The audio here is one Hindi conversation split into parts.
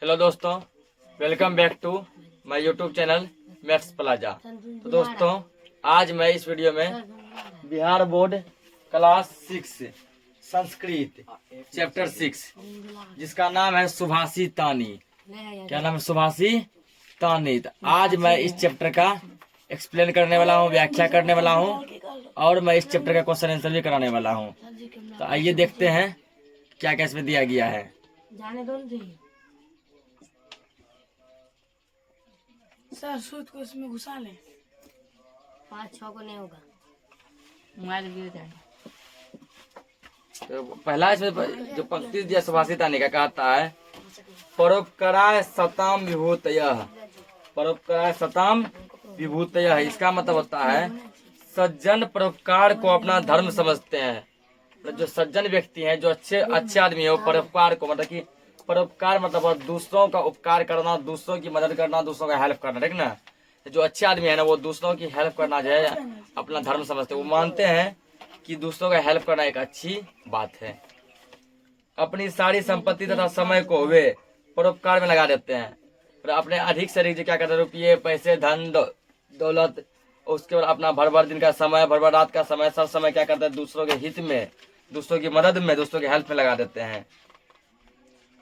हेलो दोस्तों, welcome back to my YouTube channel maths plaza. तो दोस्तों, आज मैं इस वीडियो में Bihar board class 6 Sanskrit chapter 6 जिसका नाम है सुभाषी तानी। क्या नाम है? सुभाषी तानी। तो आज मैं इस चैप्टर का एक्सप्लेन करने वाला हूँ, व्याख्या करने वाला हूँ और मैं इस चैप्टर का क्वेश्चन आंसर भी कराने वाला हूँ। तो आइए देखते हैं क्या क्या इसमें दिया गया है। जाने दो ना सर, सूट को इसमें घुसा ले। 5-6 को नहीं होगा, मोबाइल गिर जाएगा। तो पहला इसमें जो पंक्ति दिया सुभाषी तानी का कहता है परोपकाराय सताम विभूतयः। परोपकाराय सताम विभूतयः, इसका मतलब होता है सज्जन परोपकार को अपना धर्म समझते हैं। जो सज्जन व्यक्ति हैं, जो अच्छे आदमी है, वो परोपकार को मतलब कि परोपकार मतलब दूसरों का उपकार करना, दूसरों की मदद करना, दूसरों का हेल्प करना, ठीक ना। जो अच्छे आदमी है ना, वो दूसरों की हेल्प करना जो है अपना धर्म समझते हैं। वो मानते हैं कि दूसरों का हेल्प करना एक अच्छी बात है। अपनी सारी संपत्ति तथा समय को वे परोपकार में लगा देते हैं और अपने अधिक से अधिक जो क्या करते हैं, रुपये पैसे धन दौलत, उसके बाद अपना भर दिन का समय, भर रात का समय, सब समय क्या करते हैं दूसरों के हित में, दूसरों की मदद में, दूसरों की हेल्प में लगा देते हैं।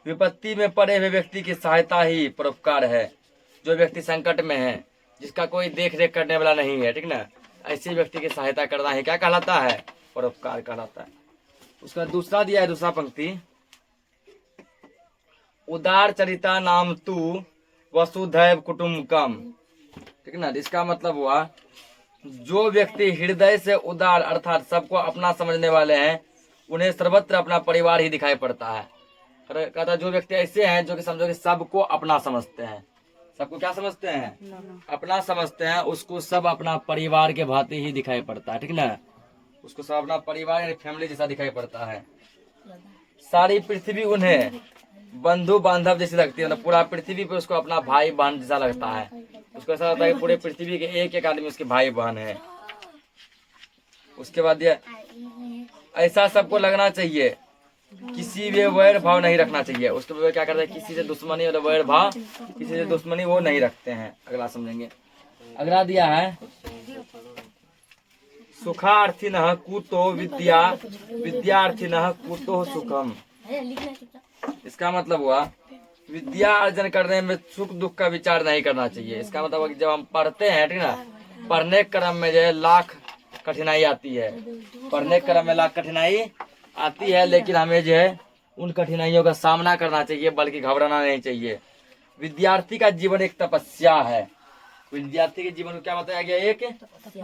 विपत्ति में पड़े हुए व्यक्ति की सहायता ही परोपकार है। जो व्यक्ति संकट में है, जिसका कोई देख रेख करने वाला नहीं है, ठीक ना, ऐसे व्यक्ति की सहायता करना है क्या कहलाता है? परोपकार कहलाता है। उसका दूसरा दिया है, दूसरा पंक्ति, उदार चरिता नाम तू वसुधैव कुटुम्बकम, ठीक ना। इसका मतलब हुआ जो व्यक्ति हृदय से उदार अर्थात सबको अपना समझने वाले हैं, उन्हें सर्वत्र अपना परिवार ही दिखाई पड़ता है। कहता जो व्यक्ति ऐसे हैं जो कि समझो कि सबको अपना समझते हैं, सबको क्या समझते हैं? अपना समझते हैं, उसको सब अपना परिवार के भांति ही दिखाई पड़ता है, ठीक ना। उसको सब अपना परिवार यानी फैमिली जैसा दिखाई पड़ता है। सारी पृथ्वी उन्हें बंधु बांधव जैसी लगती है, मतलब पूरा पृथ्वी पे उसको अपना भाई बहन जैसा लगता है। उसको ऐसा लगता है कि पूरे पृथ्वी के एक एक आदमी उसके भाई बहन है। उसके बाद ये ऐसा सबको लगना चाहिए, किसी भी वैर भाव नहीं रखना चाहिए। उसके बाद क्या करते हैं, किसी से दुश्मनी और वैर भाव, किसी से दुश्मनी वो नहीं रखते हैं। अगला समझेंगे। अगला दिया है सुखार्थिनः कुतो विद्या, विद्यार्थिनः कुतो सुखम। इसका मतलब हुआ विद्या अर्जन करने में सुख दुख का विचार नहीं करना चाहिए। इसका मतलब जब हम पढ़ते हैं, ठीक ना, पढ़ने क्रम में जो है लाख कठिनाई आती है, पढ़ने क्रम में लाख कठिनाई आती है, लेकिन हमें जो है उन कठिनाइयों का सामना करना चाहिए, बल्कि घबराना नहीं चाहिए। विद्यार्थी का जीवन एक तपस्या है। विद्यार्थी के जीवन को क्या बताया गया? एक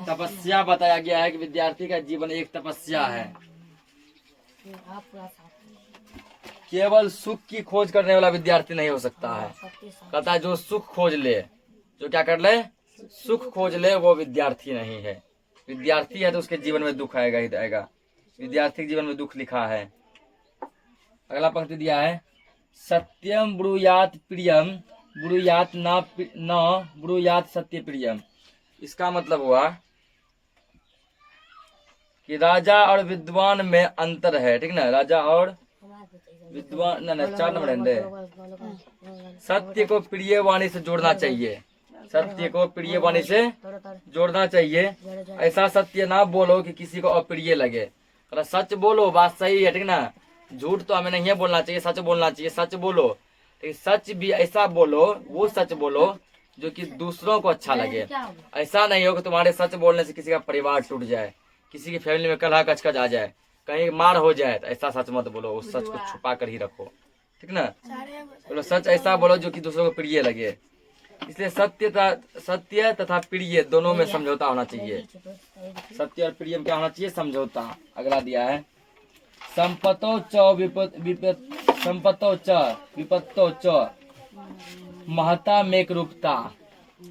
तपस्या बताया गया है कि विद्यार्थी का जीवन एक तपस्या है। केवल सुख की खोज करने वाला विद्यार्थी नहीं हो सकता है। कहता जो सुख खोज ले, जो क्या कर ले, सुख खोज ले, वो विद्यार्थी नहीं है। विद्यार्थी है तो उसके जीवन में दुख आएगा ही आएगा। विद्यार्थी के जीवन में दुख लिखा है। अगला पंक्ति दिया है सत्यम ब्रूयात प्रियम ब्रूयात न ब्रूयात सत्य प्रियम। इसका मतलब हुआ कि राजा और विद्वान में अंतर है, ठीक ना। राजा और विद्वान न 4 नंबर सत्य को प्रिय वाणी से जोड़ना चाहिए। सत्य को प्रिय वाणी से जोड़ना चाहिए। ऐसा सत्य ना बोलो कि किसी को अप्रिय लगे। सच बोलो, बात सही है, ठीक ना। झूठ तो हमें नहीं बोलना चाहिए, सच बोलना चाहिए। सच बोलो, लेकिन सच भी ऐसा बोलो, वो सच बोलो जो कि दूसरों को अच्छा लगे। ऐसा नहीं हो कि तुम्हारे सच बोलने से किसी का परिवार टूट जाए, किसी की फैमिली में कलह कचकच आ जाए, कहीं मार हो जाए, तो ऐसा सच मत बोलो। उस सच को छुपा कर ही रखो, ठीक ना। बोलो सच ऐसा बोलो जो कि दूसरों को प्रिय लगे। इसलिए सत्य तथा प्रिय दोनों में समझौता होना चाहिए। सत्य और प्रिय में क्या होना चाहिए? समझौता। अगला दिया है संपत्तो च महता मेक रूपता।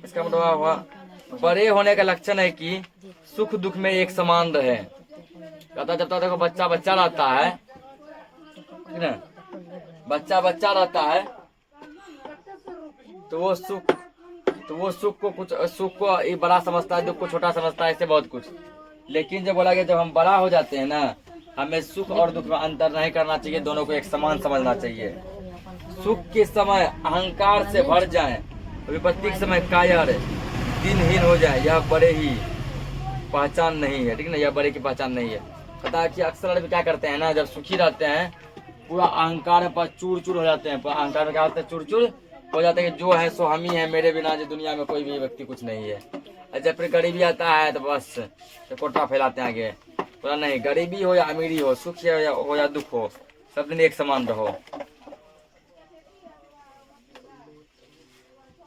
इसका मतलब हुआ बड़े होने का लक्षण है कि सुख दुख में एक समान रहे। कहता जब तक देखो बच्चा रहता है, ठीक ना, बच्चा रहता है तो वो सुख को बड़ा समझता है, दुख को छोटा समझता है, ऐसे बहुत कुछ। लेकिन जब बोला गया जब हम बड़ा हो जाते हैं ना, हमें सुख और दुख में अंतर नहीं करना चाहिए, दोनों को एक समान समझना चाहिए। सुख के समय अहंकार से भर जाएं, विपत्ति के समय कायर दिनहीन हो जाए, यह बड़े ही पहचान नहीं है। ठीक है ना, यह बड़े की पहचान नहीं है। पता है कि अक्सर आदमी क्या करते हैं ना, जब सुखी रहते हैं पूरा अहंकार में चूर चूर हो जाते हैं। पूरा अहंकार में क्या होता है, चूर चूर हो जाते हैं कि जो है सो हम ही है, मेरे बिना जो दुनिया में कोई भी व्यक्ति कुछ नहीं है। और जब फिर गरीबी आता है तो बस कोटा फैलाते हैं आगे। बोला नहीं, गरीबी हो या अमीरी हो, सुख हो या दुख हो, सब दिन एक समान रहो।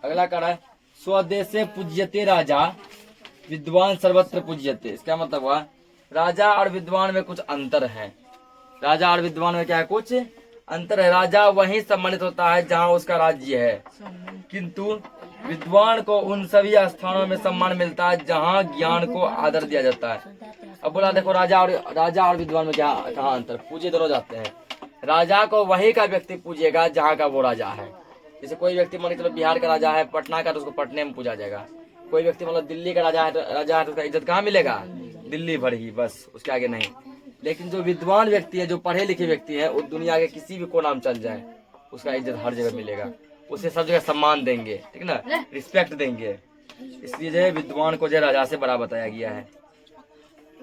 अगला कह रहा है स्वदेशे पूज्यते राजा विद्वान सर्वत्र पूज्यते। इसका मतलब हुआ राजा और विद्वान में कुछ अंतर है। राजा और विद्वान में क्या है, कुछ अंतर है। राजा वहीं सम्मानित होता है जहाँ उसका राज्य है, किंतु विद्वान को उन सभी स्थानों में सम्मान मिलता है जहाँ ज्ञान को आदर दिया जाता है। अब बोला देखो राजा और विद्वान में क्या कहाँ अंतर, पूजे दोनों जाते हैं। राजा को वही का व्यक्ति पूजेगा जहाँ का वो राजा है। जैसे कोई व्यक्ति मान के चलो बिहार का राजा है, पटना का, तो उसको पटने में पूजा जाएगा। कोई व्यक्ति मतलब दिल्ली का राजा है तो उसका इज्जत कहाँ मिलेगा, दिल्ली भर ही, बस उसके आगे नहीं। लेकिन जो विद्वान व्यक्ति है, जो पढ़े लिखे व्यक्ति है, वो दुनिया के किसी भी कोना में चल जाए उसका इज्जत हर जगह मिलेगा, उसे सब जगह सम्मान देंगे। ठीक है ना, रिस्पेक्ट देंगे। इसलिए जो है विद्वान को जो राजा से बड़ा बताया गया है।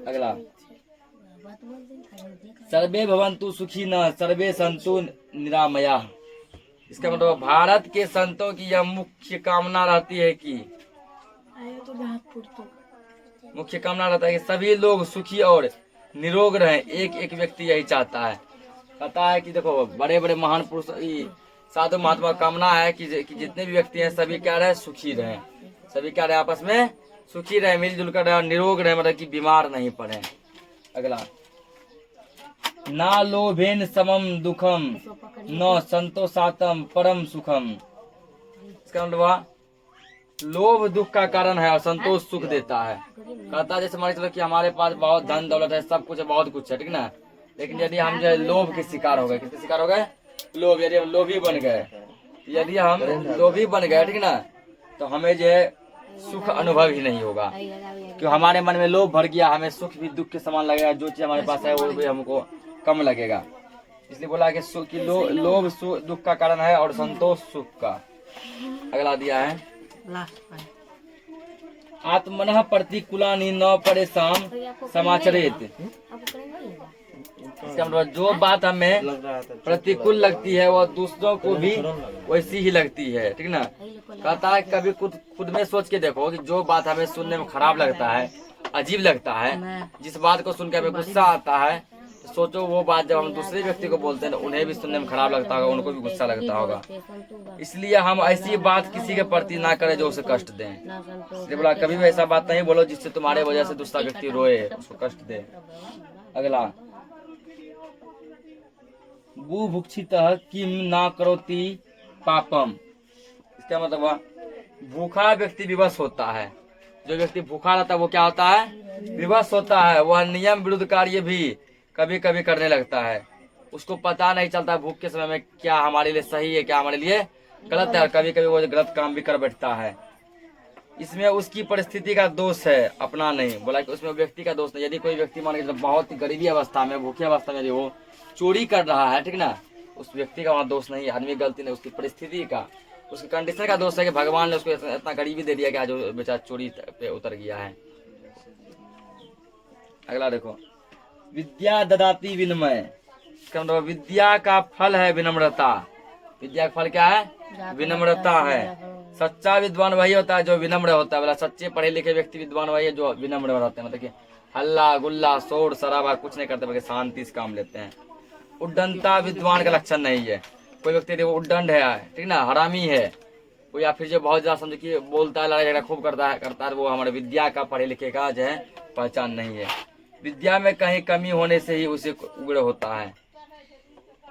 अगला सर्वे भवन्तु सुखिनः सर्वे सन्तु निरामया। इसका मतलब भारत के संतों की यह मुख्य कामना रहती है कि मुख्य कामना रहता है कि सभी लोग सुखी और निरोग रहें। एक एक व्यक्ति यही चाहता है। कहता है कि देखो बड़े बड़े महान पुरुष साधु महात्मा कामना है कि जितने भी व्यक्ति हैं सभी क्या रहे, सुखी रहें। सभी क्या रहे, आपस में सुखी रहे, मिलजुल कर रहे और निरोग रहे, मतलब कि बीमार नहीं पड़े। अगला ना लोभेन समम दुखम न संतोषातम परम सुखम। इसका मतलब लोभ दुख का कारण है और संतोष सुख देता है। कहता है जैसे मान चलो कि हमारे पास बहुत धन दौलत है, सब कुछ है, बहुत कुछ है, ठीक ना, लेकिन यदि हम जो है लोभ के शिकार हो गए, किसके शिकार हो गए, लोभ, यदि हम लोभी बन गए, यदि हम लोभी बन गए, ठीक ना, तो हमें जो है सुख अनुभव ही नहीं होगा। क्यों, हमारे मन में लोभ भर गया, हमें सुख भी दुख के समान लगेगा। जो चीज हमारे पास है वो भी हमको कम लगेगा। इसलिए बोला कि लोभ दुख का कारण है और संतोष सुख का। अगला दिया है आत्मनः प्रतिकूलानि न परेशान समाचरेत। इसका मतलब जो बात हमें प्रतिकूल लगती है वह दूसरों को भी वैसी ही लगती है। ठीक ना, कहता है कभी खुद में सोच के देखो कि जो बात हमें सुनने में खराब लगता है, अजीब लगता है, जिस बात को सुनकर हमें गुस्सा आता है, तो सोचो वो बात जब हम दूसरे व्यक्ति को बोलते हैं उन्हें भी सुनने में खराब लगता होगा, उनको भी गुस्सा लगता होगा। इसलिए हम ऐसी बात किसी के प्रति ना करें जो उसे कष्ट दें। इसलिए बोला कभी भी ऐसा बात नहीं बोलो जिससे तुम्हारे वजह से दूसरा व्यक्ति रोए, उसको कष्ट दे। अगला बुभुक्षितः किम ना करोति पापम। इसका मतलब भूखा व्यक्ति विवश होता है। जो व्यक्ति भूखा रहता है वो क्या होता है, विवश होता है। वह नियम विरुद्ध कार्य भी कभी कभी करने लगता है। उसको पता नहीं चलता भूख के समय में क्या हमारे लिए सही है, क्या हमारे लिए गलत है, और कभी कभी वो गलत काम भी कर बैठता है। इसमें उसकी परिस्थिति का दोष है, अपना नहीं। बोला कि उसमें व्यक्ति का दोष नहीं। यदि कोई व्यक्ति मान के बहुत गरीबी अवस्था में, भूखी अवस्था में यदि वो चोरी कर रहा है, ठीक ना, उस व्यक्ति का वहाँ दोष नहीं है, आदमी गलती नहीं, उसकी परिस्थिति का, उसके कंडीशन का दोष है कि भगवान ने उसको इतना गरीबी दे दिया कि आज वो बेचारा चोरी पे उतर गया है। अगला देखो विद्या ददाती विनमय। इसका मतलब विद्या का फल है विनम्रता। विद्या का फल क्या है, विनम्रता है। सच्चा विद्वान वही होता है जो विनम्र होता है। बोला सच्चे पढ़े लिखे व्यक्ति विद्वान वही है जो विनम्र होते हैं। मतलब कि हल्ला गुल्ला शोर शराबा कुछ नहीं करते, बल्कि शांति से काम लेते हैं। उद्दंडता विद्वान का लक्षण नहीं है। कोई व्यक्ति वो उद्दंड है, ठीक ना, हरामी है, वो या फिर जो बहुत ज्यादा समझ कि बोलता है, लड़ाई झगड़ा खूब करता है, वो हमारे विद्या का पढ़े लिखे का जो है पहचान नहीं है। विद्या में कहीं कमी होने से ही उसे उग्र होता है।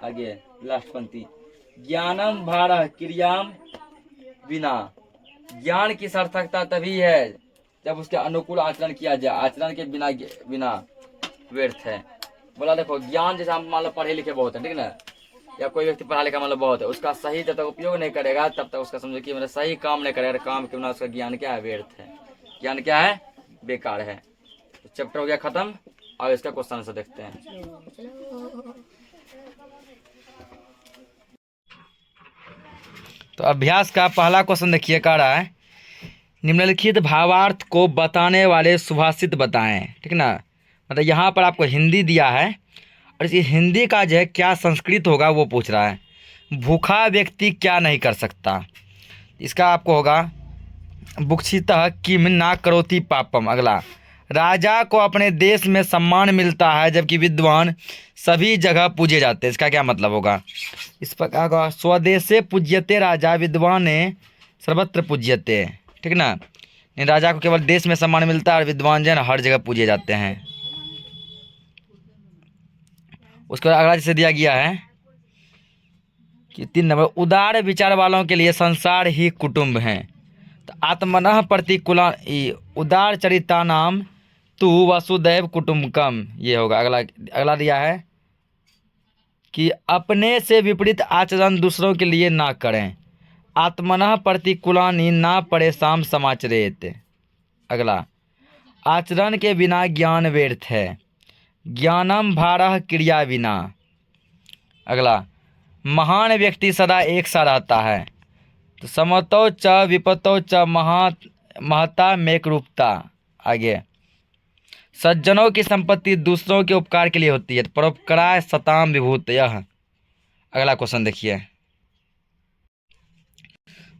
आगे लास्ट पंक्ति ज्ञानम भार क्रियाम बिना। ज्ञान की सार्थकता तभी है जब उसके अनुकूल आचरण किया जाए। आचरण के बिना व्यर्थ है। बोला देखो ज्ञान जैसे हम मान लो पढ़े लिखे बहुत है, ठीक ना, या कोई व्यक्ति पढ़ा लिखा मान लो बहुत है, उसका सही जब तक उपयोग नहीं करेगा तब तक उसका समझो कि मतलब सही काम नहीं करेगा, काम के बिना उसका ज्ञान क्या है, व्यर्थ है। ज्ञान क्या है, बेकार है। तो चैप्टर हो गया खत्म। अब इसका क्वेश्चन आंसर देखते हैं। तो अभ्यास का पहला क्वेश्चन देखिए, कह रहा है निम्नलिखित भावार्थ को बताने वाले सुभाषित बताएं। ठीक ना, मतलब यहाँ पर आपको हिंदी दिया है और इस हिंदी का जो है क्या संस्कृत होगा वो पूछ रहा है। भूखा व्यक्ति क्या नहीं कर सकता, इसका आपको होगा बुक्षितः किम ना करोति पापम। अगला, राजा को अपने देश में सम्मान मिलता है जबकि विद्वान सभी जगह पूजे जाते हैं, इसका क्या मतलब होगा। इस पर क्या होगा, स्वदेशे पूज्यते राजा विद्वान सर्वत्र पूज्यते। ठीक ना, राजा को केवल देश में सम्मान मिलता है और विद्वान जन हर जगह पूजे जाते हैं। उसके बाद अगला जैसे दिया गया है कि 3 नंबर, उदार विचार वालों के लिए संसार ही कुटुंब हैं। तो आत्मनः प्रतिकूला उदार चरिता नाम तू वसुदैव कुटुंबकम, ये होगा। अगला दिया है कि अपने से विपरीत आचरण दूसरों के लिए ना करें। आत्मनः प्रतिकूलानि ना परेशान समाचरेत। अगला, आचरण के बिना ज्ञान व्यर्थ है। ज्ञानम भारः क्रिया बिना। अगला, महान व्यक्ति सदा एक सा रहता है। तो समतो च विपतो च महता मेकरूपता। आगे, सज्जनों की संपत्ति दूसरों के उपकार के लिए होती है। परोपकाराय सताम विभूतयः। अगला क्वेश्चन देखिए,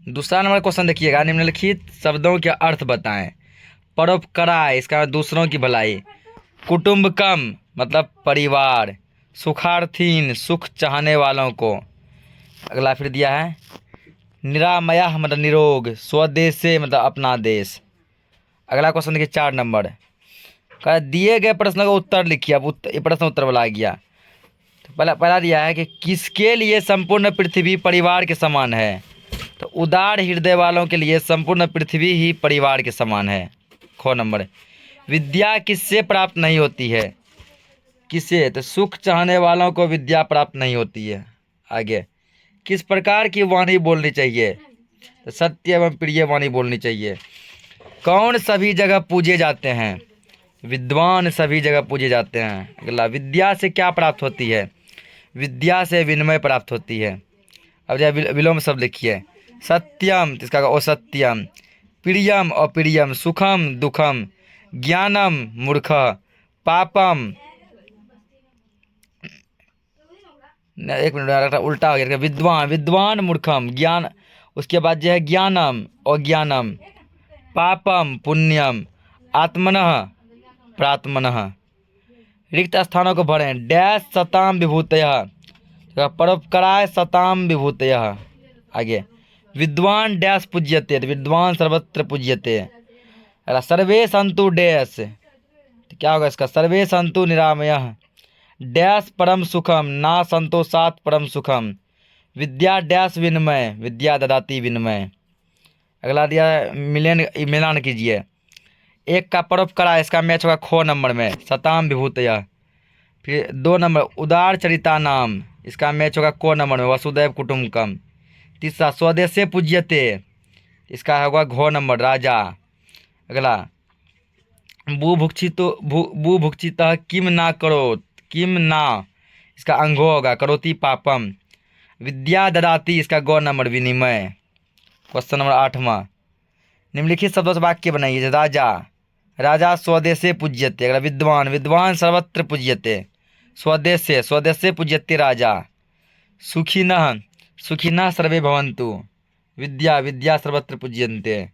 दूसरा नंबर क्वेश्चन देखिएगा, निम्नलिखित शब्दों के अर्थ बताएं। परोपकाराय, इसका दूसरों की भलाई। कुटुंबकम मतलब परिवार। सुखार्थीन, सुख चाहने वालों को। अगला फिर दिया है निरामयः मतलब निरोग। स्वदेशे मतलब अपना देश। अगला क्वेश्चन देखिए 4 नंबर, कहा दिए गए प्रश्न का उत्तर लिखिए। अब ये प्रश्न उत्तर वाला आ गया। तो पहला दिया है कि किसके लिए संपूर्ण पृथ्वी परिवार के समान है। तो उदार हृदय वालों के लिए संपूर्ण पृथ्वी ही परिवार के समान है। ख नंबर, विद्या किससे प्राप्त नहीं होती है। किससे, तो सुख चाहने वालों को विद्या प्राप्त नहीं होती है। आगे, किस प्रकार की वाणी बोलनी चाहिए। तो सत्य एवं प्रिय वाणी बोलनी चाहिए। कौन सभी जगह पूजे जाते हैं। विद्वान सभी जगह पूजे जाते हैं। अगला, विद्या से क्या प्राप्त होती है। विद्या से विनिमय प्राप्त होती है। अब जब विलोम शब्द लिखिए, सत्यम, इसका असत्यम, प्रियम अप्रियम, सुखम दुखम, ज्ञानम मूर्ख, पापम, एक मिनट उल्टा हो गया, विद्वान मूर्खम, ज्ञान, उसके बाद जो है ज्ञानम अज्ञानम, पापम पुण्यम, आत्मनः प्रात्मनः। रिक्त स्थानों को भरें। डैश सताम विभूतयः, परोपकाराय सताम विभूतयः। आगे, विद्वान डैश पूज्यते, विद्वान सर्वत्र पूज्यते। अगला, सर्वे सन्तु डैश, तो क्या होगा इसका, सर्वे सन्तु निरामयः। डैश परम सुखम, ना संतोषात परम सुखम। विद्या डैश विनिमय, विद्या ददाती विनिमय। अगला दिया है मिलान कीजिए। 1 का परोपकाराय, इसका मैच होगा ख नंबर में, सताम विभूतयः। फिर 2 नंबर, उदार चरिता नाम, इसका मैच होगा क नंबर में, वसुदैव कुटुंबकम। तीसरा, स्वदेशे पूज्यते, इसका होगा घ नंबर, राजा। अगला, बुभुक्षितः किम ना करोत, किम ना, इसका अंगो होगा, करोति पापम। विद्या ददाती, इसका गौ नंबर, विनिमय। क्वेश्चन नंबर 8वां, निम्नलिखित शब्दों से वाक्य बनाइए। राजा स्वदेशे पूज्यते। अगला, विद्वान सर्वत्र पूज्यते। स्वदेशे पूज्यते राजा। सुखिनः सर्वे भवन्तु। विद्या सर्वत्र पूज्यन्ते।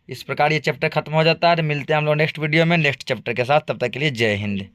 इस प्रकार ये चैप्टर खत्म हो जाता है। मिलते हैं हम लोग नेक्स्ट वीडियो में नेक्स्ट चैप्टर के साथ। तब तक के लिए जय हिंद।